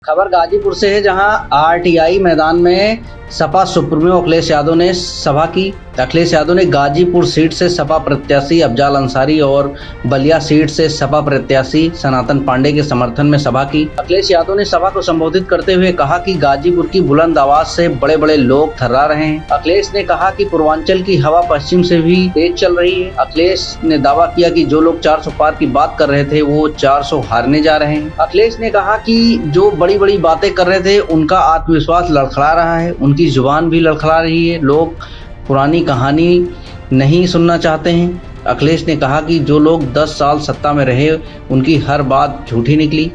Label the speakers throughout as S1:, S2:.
S1: खबर गाजीपुर से है, जहां आरटीआई मैदान में सपा सुप्रीमो अखिलेश यादव ने सभा की। अखिलेश यादव ने गाजीपुर सीट से सपा प्रत्याशी अफजाल अंसारी और बलिया सीट से सपा प्रत्याशी सनातन पांडे के समर्थन में सभा की। अखिलेश यादव ने सभा को संबोधित करते हुए कहा कि गाजीपुर की बुलंद आवाज से बड़े बड़े लोग थर्रा रहे हैं। अखिलेश ने कहा कि पूर्वांचल की हवा पश्चिम से भी तेज चल रही है। अखिलेश ने दावा किया कि जो लोग 400 पार की बात कर रहे थे वो 400 हारने जा रहे हैं। अखिलेश ने कहा कि जो बड़ी बड़ी बातें कर रहे थे उनका आत्मविश्वास लड़खड़ा रहा है, उनकी जुबान भी लड़खड़ा रही है। लोग पुरानी कहानी नहीं सुनना चाहते हैं। अखिलेश ने कहा कि जो लोग 10 साल सत्ता में रहे उनकी हर बात झूठी निकली।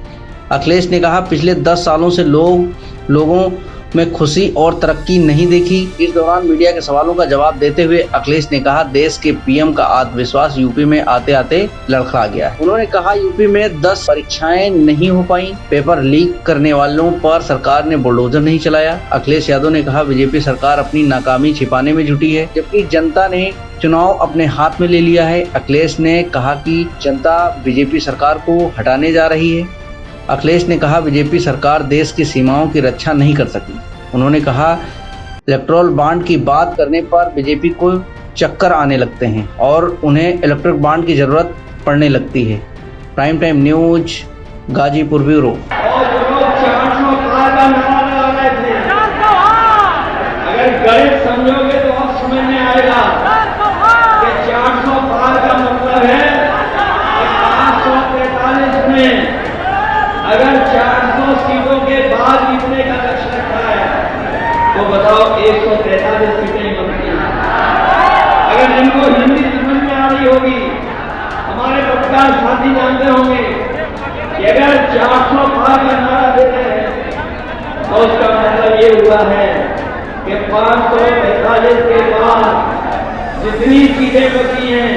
S1: अखिलेश ने कहा पिछले 10 सालों से लोगों में खुशी और तरक्की नहीं देखी। इस दौरान मीडिया के सवालों का जवाब देते हुए अखिलेश ने कहा देश के पीएम का आत्मविश्वास यूपी में आते आते लड़खड़ा गया है। उन्होंने कहा यूपी में 10 परीक्षाएं नहीं हो पाई, पेपर लीक करने वालों पर सरकार ने बुलडोजर नहीं चलाया। अखिलेश यादव ने कहा बीजेपी सरकार अपनी नाकामी छिपाने में जुटी है, जबकि जनता ने चुनाव अपने हाथ में ले लिया है। अखिलेश ने कहा कि जनता बीजेपी सरकार को हटाने जा रही है। अखिलेश ने कहा बीजेपी सरकार देश की सीमाओं की रक्षा नहीं कर सकी। उन्होंने कहा इलेक्टोरल बॉन्ड की बात करने पर बीजेपी को चक्कर आने लगते हैं और उन्हें इलेक्ट्रिक बॉन्ड की जरूरत पड़ने लगती है। Prime time news Ghazipur bureau.
S2: अगर गणित समझोगे तो आप समझ में आएगा कि 400 पार का मतलब है 543 में अगर 400 सीटों के बाद जीतने का लक्ष्य रखा है तो बताओ 143 सीटें बनती हैं। अगर इनको हिंदी समझ में आ रही होगी, हमारे पत्रकार साथी जानते होंगे कि अगर 400 पार का नारा देते हैं तो उसका मतलब ये हुआ है कि 543 के बाद जितनी सीटें बची हैं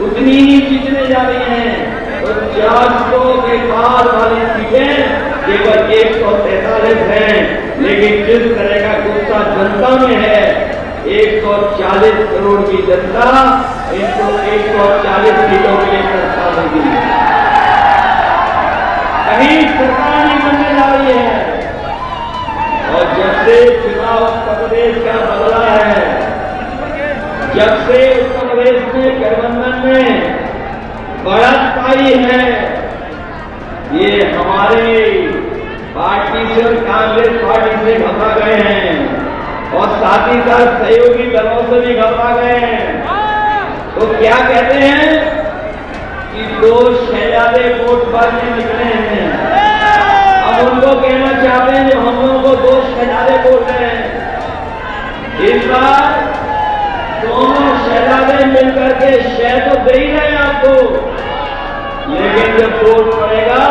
S2: उतनी ही जीतने जा रही हैं। तो 400 के बाद वाली सीटें केवल 143 हैं, लेकिन जिस तरह का गुस्सा जनता में है 140 करोड़ की जनता इनको 140 सीटों के लिए सरकार देगी। कहीं सरकार नहीं बनने जा रही है। और जब से चुनाव उत्तर प्रदेश का बदला है, जब से उत्तर प्रदेश में गठबंधन में बढ़त पाई है, ये हमारे पार्टी से और कांग्रेस पार्टी से घबरा गए हैं और साथ ही साथ सहयोगी दलों से भी घबरा गए हैं। तो क्या कहते हैं कि 2 शहजादे वोट भरने निकले हैं। हम उनको कहना चाहते हैं जो हम लोगों को 2 शहजादे बोल रहे हैं। इस बार दोनों शहजादे मिलकर के शह तो दे ही रहे हैं आपको, लेकिन जब वोट पड़ेगा